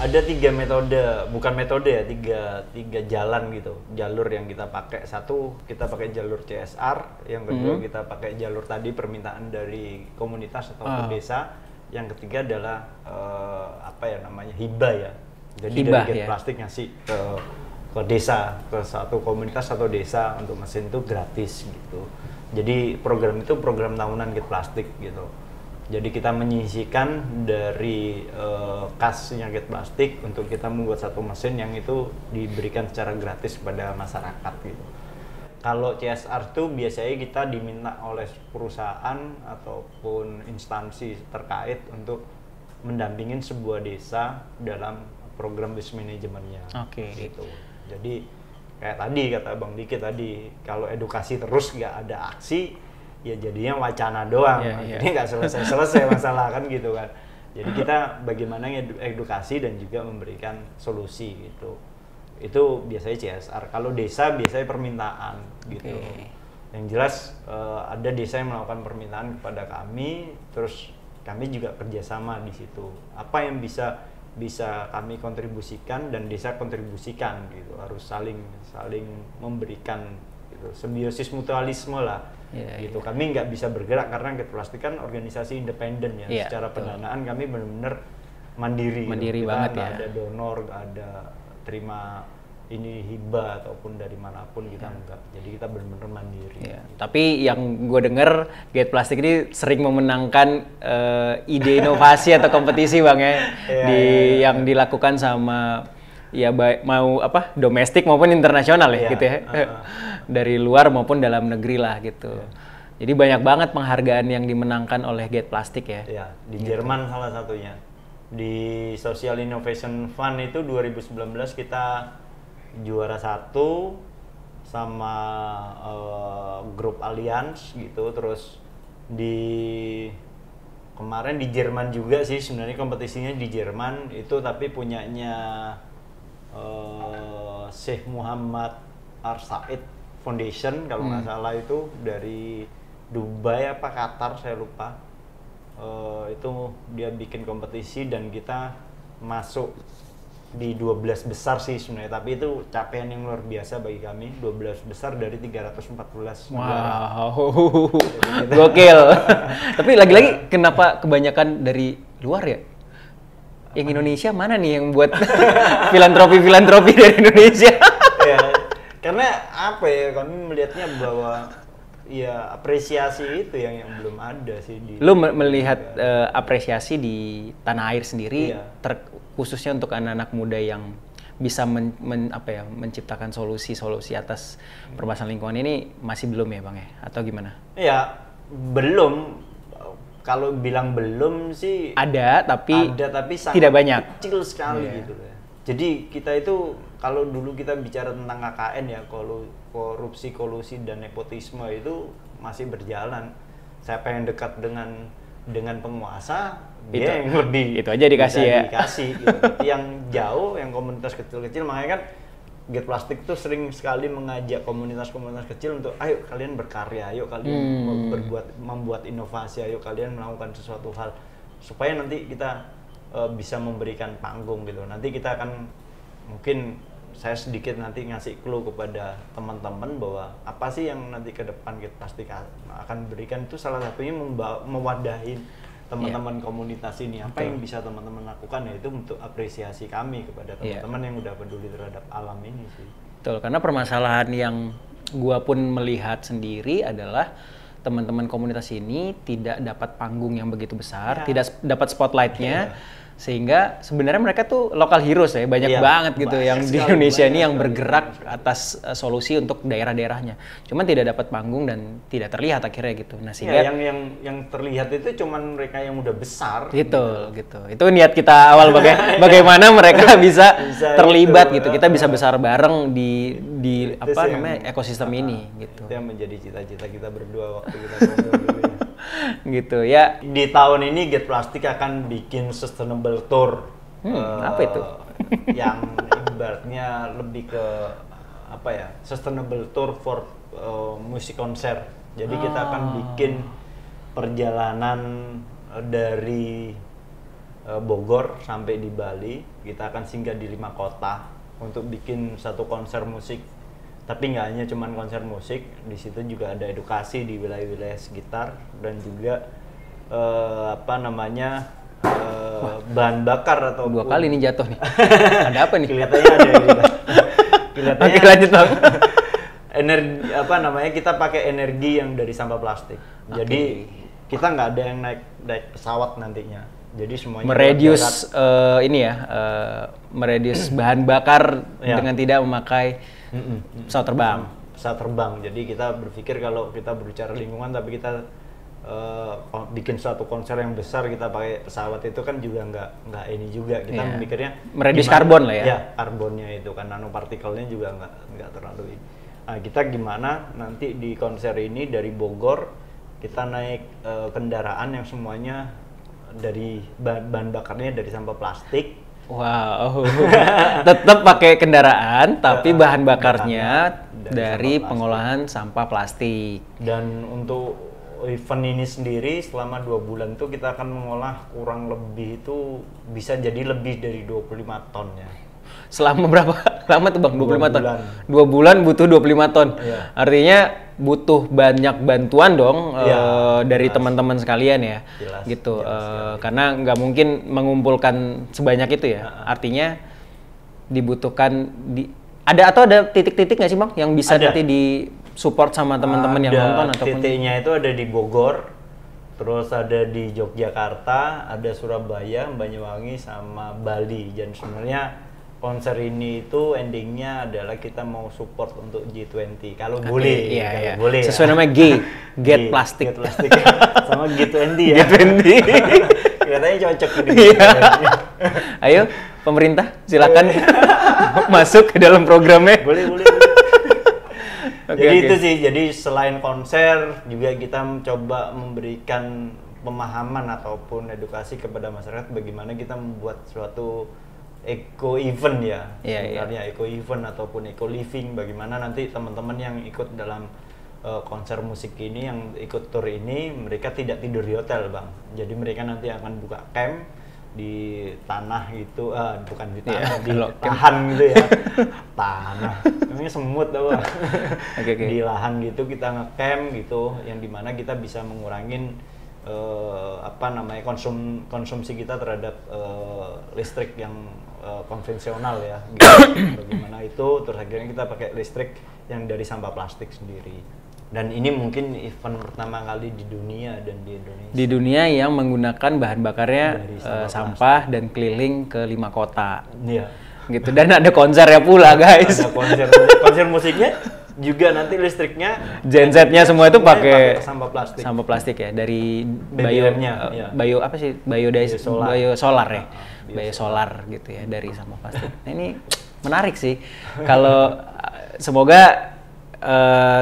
Ada 3 metode, bukan metode ya, tiga jalan gitu, jalur yang kita pakai. Satu, kita pakai jalur CSR, yang kedua kita pakai jalur tadi permintaan dari komunitas atau desa, yang ketiga adalah hibah ya. Jadi Hibah, dari Get ya. Plastik ngasih ke desa, ke satu komunitas atau desa untuk mesin itu gratis gitu. Jadi program itu program tahunan Get Plastik gitu. Jadi kita menyisihkan dari kasnya Get Plastik untuk kita membuat satu mesin yang itu diberikan secara gratis kepada masyarakat gitu. Kalau CSR itu biasanya kita diminta oleh perusahaan ataupun instansi terkait untuk mendampingin sebuah desa dalam program waste manajemennya. Oke. Gitu. Jadi kayak tadi kata Bang Diki tadi, kalau edukasi terus nggak ada aksi, ya jadinya wacana doang, jadi nggak selesai masalah kan gitu kan. Jadi kita bagaimana edukasi dan juga memberikan solusi gitu. Itu biasanya CSR. Kalau desa biasanya permintaan gitu. Yang jelas ada desa yang melakukan permintaan kepada kami, terus kami juga kerjasama di situ. Apa yang bisa kami kontribusikan dan desa kontribusikan gitu. Harus saling memberikan gitu. Simbiosis mutualisme lah. Gitu. Kami nggak bisa bergerak karena Get Plastik kan organisasi independen ya. Secara pendanaan kami benar-benar mandiri gitu. Kita banget nggak ada donor, nggak ada terima ini hibah ataupun dari manapun, kita enggak. Jadi kita benar-benar mandiri. Gitu. Tapi yang gue denger Get Plastik ini sering memenangkan ide inovasi atau kompetisi Bang ya, yang dilakukan sama mau domestik maupun internasional ya gitu ya. Dari luar maupun dalam negeri lah gitu. Jadi banyak banget penghargaan yang dimenangkan oleh Get Plastik ya. Iya, di Jerman salah satunya. Di Social Innovation Fund itu 2019 kita juara 1 sama grup Allianz gitu. Terus kemarin di Jerman juga sih sebenarnya kompetisinya di Jerman itu, tapi punyanya Syekh Muhammad Ar-Said Foundation kalau nggak salah, itu dari Dubai apa Qatar saya lupa. Itu dia bikin kompetisi dan kita masuk di 12 besar sih sebenarnya, tapi itu capaian yang luar biasa bagi kami. 12 besar dari 314 negara. Wow, gokil. Tapi lagi-lagi kenapa kebanyakan dari luar ya? Yang Indonesia mana nih yang buat filantropi dari Indonesia? Ya, karena apa ya, kami melihatnya bahwa ya apresiasi itu yang belum ada sih di. Lu melihat apresiasi di tanah air sendiri, khususnya untuk anak-anak muda yang bisa menciptakan solusi atas permasalahan lingkungan ini masih belum ya Bang ya? Atau gimana? Ya, belum. Kalau bilang belum sih ada tapi sangat tidak banyak, kecil sekali gitu ya. Jadi kita itu kalau dulu kita bicara tentang KKN ya, korupsi, kolusi dan nepotisme itu masih berjalan. Siapa yang dekat dengan penguasa, dia yang lebih itu aja dikasih ya. Dikasih gitu. Tapi yang jauh, yang komunitas kecil-kecil, makanya kan Get Plastik tuh sering sekali mengajak komunitas-komunitas kecil untuk ayo kalian berkarya, ayo kalian membuat inovasi, ayo kalian melakukan sesuatu hal supaya nanti kita bisa memberikan panggung gitu. Nanti kita akan mungkin saya sedikit nanti ngasih clue kepada teman-teman bahwa apa sih yang nanti ke depan Get Plastik akan berikan, itu salah satunya mewadahi teman-teman komunitas ini. Apa yang bisa teman-teman lakukan, yaitu untuk apresiasi kami kepada teman-teman yang udah peduli terhadap alam ini sih. Betul, karena permasalahan yang gua pun melihat sendiri adalah teman-teman komunitas ini tidak dapat panggung yang begitu besar, tidak dapat spotlightnya, sehingga sebenarnya mereka tuh local heroes ya, banyak banget gitu yang di Indonesia ini yang bergerak atas solusi untuk daerah-daerahnya. Cuman tidak dapat panggung dan tidak terlihat akhirnya gitu. Nah, sehingga yang terlihat itu cuman mereka yang udah besar. Gitu. Itu niat kita awal bagaimana mereka bisa terlibat gitu. Kita bisa besar bareng di ekosistem ini gitu. Itu yang menjadi cita-cita kita berdua waktu kita ngobrol dulu ya. Gitu ya. Di tahun ini Get Plastik akan bikin sustainable tour. Apa itu? Yang ibaratnya lebih ke sustainable tour for musik konser. Jadi kita akan bikin perjalanan dari Bogor sampai di Bali. Kita akan singgah di 5 kota untuk bikin satu konser musik. Tapi nggak hanya cuman konser musik, di situ juga ada edukasi di wilayah-wilayah sekitar dan juga bahan bakar atau 2 kali nih jatuh nih. Ada apa nih? Kelihatannya ada gitu. Kelihatannya. Oke, lanjut Bang. Kita pakai energi yang dari sampah plastik. Jadi kita nggak ada yang naik pesawat nantinya. Jadi semuanya meredius meredius bahan bakar dengan tidak memakai pesawat terbang. Pesawat terbang. Jadi kita berpikir kalau kita berbicara lingkungan, tapi kita bikin suatu konser yang besar kita pakai pesawat, itu kan juga nggak ini juga. Kita memikirnya meredius karbon lah ya. Ya, karbonnya itu kan, nanopartikelnya juga nggak terlalu ini. Nah, kita gimana nanti di konser ini dari Bogor kita naik kendaraan yang semuanya dari bahan bakarnya dari sampah plastik. Wow, tetap pakai kendaraan tapi bahan bakarnya dari pengolahan sampah plastik. Dan untuk event ini sendiri selama 2 bulan itu kita akan mengolah kurang lebih itu bisa jadi lebih dari 25 ton ya. Selama berapa lama tuh Bang? 25 ton? 2 bulan butuh 25 ton. Iya. Artinya butuh banyak bantuan dong dari teman-teman sekalian ya. Jelas, gitu. Karena nggak mungkin mengumpulkan sebanyak itu ya. Artinya dibutuhkan ada titik-titik nggak sih Bang yang bisa nanti di support sama teman-teman yang nonton ataupun titiknya itu ada di Bogor, terus ada di Yogyakarta, ada Surabaya, Banyuwangi sama Bali. Dan sebenarnya konser ini itu endingnya adalah kita mau support untuk G20 kalau boleh, iya. Boleh. Sesuai namanya Get Plastic. Get Plastic sama G20 ya. G20. Katanya cocok gitu. Ayo pemerintah silakan masuk ke dalam programnya. Boleh. Jadi itu sih. Jadi selain konser juga kita mencoba memberikan pemahaman ataupun edukasi kepada masyarakat bagaimana kita membuat suatu eco event ya, sebenarnya eco event ataupun eco living. Bagaimana nanti teman-teman yang ikut dalam konser musik ini, yang ikut tour ini, mereka tidak tidur di hotel Bang. Jadi mereka nanti akan buka camp di tanah gitu, bukan di tanah, di lahan gitu ya. Tanah, namanya semut tau Bang. Di lahan gitu kita nge-camp gitu, yang dimana kita bisa mengurangin konsumsi kita terhadap listrik yang konvensional ya gitu. Bagaimana itu, terus akhirnya kita pakai listrik yang dari sampah plastik sendiri. Dan ini mungkin event pertama kali di dunia dan di Indonesia. Di dunia yang menggunakan bahan bakarnya sampah dan keliling ke 5 kota. Iya. Gitu, dan ada konsernya pula guys. Ada konser musiknya juga, nanti listriknya gensetnya semua itu pakai sampah plastik. Sampah plastik ya, dari bio apa sih? Biosolar ya. Biosolar gitu ya, dari sampah plastik. Nah, ini menarik sih. Kalau semoga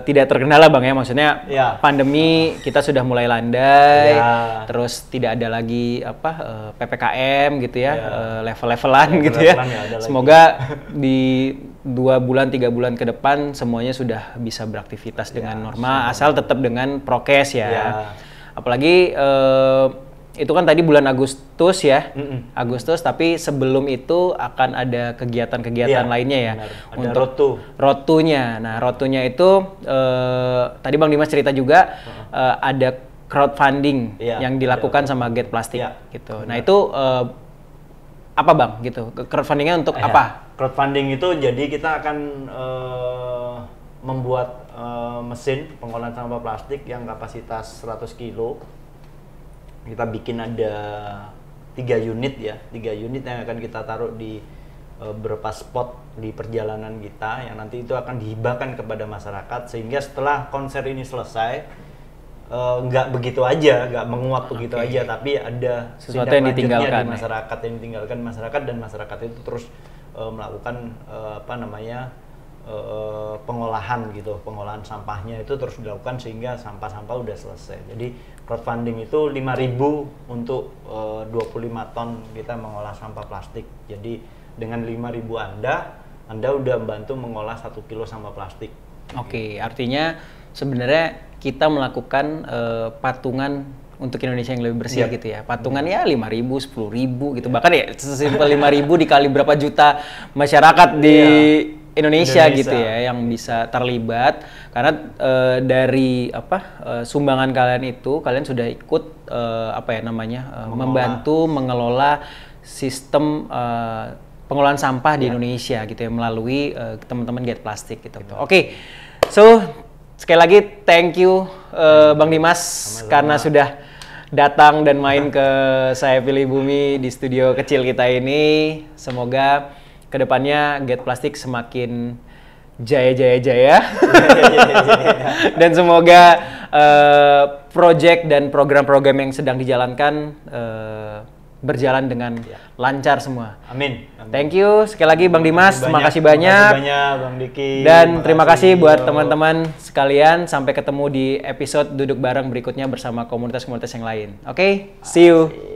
tidak terkendala Bang ya, maksudnya pandemi kita sudah mulai landai, terus tidak ada lagi PPKM gitu ya, level-levelan gitu ya. Semoga di 2 bulan 3 bulan ke depan semuanya sudah bisa beraktivitas dengan normal, asal tetap dengan prokes ya. Apalagi itu kan tadi bulan Agustus ya, Agustus, tapi sebelum itu akan ada kegiatan-kegiatan lainnya ya. Ada untuk rotunya. Nah, rotunya itu tadi Bang Dimas cerita juga ada crowdfunding yang dilakukan sama Get Plastic gitu. Nah, itu apa Bang gitu? Crowdfundingnya untuk apa? Crowdfunding itu jadi kita akan membuat mesin pengolahan sampah plastik yang kapasitas 100 kilo. Kita bikin ada 3 unit ya, 3 unit yang akan kita taruh di beberapa spot di perjalanan kita, yang nanti itu akan dihibahkan kepada masyarakat, sehingga setelah konser ini selesai nggak begitu aja, nggak menguap begitu aja, tapi ada sesuatu yang ditinggalkan di masyarakat, yang ditinggalkan masyarakat, dan masyarakat itu terus melakukan pengolahan gitu, pengolahan sampahnya itu terus dilakukan sehingga sampah-sampah udah selesai. Jadi crowdfunding itu 5.000 untuk 25 ton kita mengolah sampah plastik. Jadi dengan 5.000 Anda udah membantu mengolah 1 kilo sampah plastik. Oke, artinya sebenarnya kita melakukan patungan untuk Indonesia yang lebih bersih gitu ya. Patungan ya 5.000, 10.000 gitu. Bahkan ya sesimpel 5.000 dikali berapa juta masyarakat di Indonesia gitu ya yang bisa terlibat. Karena dari sumbangan kalian itu kalian sudah ikut membantu mengelola sistem pengelolaan sampah di Indonesia gitu ya melalui teman-teman Get Plastic gitu. Oke. So sekali lagi thank you Bang Dimas karena sudah datang dan main ke Saya Pilih Bumi di studio kecil kita ini. Semoga kedepannya Get Plastic semakin jaya. Dan semoga project dan program-program yang sedang dijalankan berjalan dengan lancar semua. Amin. Thank you sekali lagi Bang Dimas, terima kasih banyak. Terima kasih banyak Bang Diki. Dan terima kasih buat teman-teman sekalian. Sampai ketemu di episode Duduk Bareng berikutnya bersama komunitas-komunitas yang lain. Oke, see you.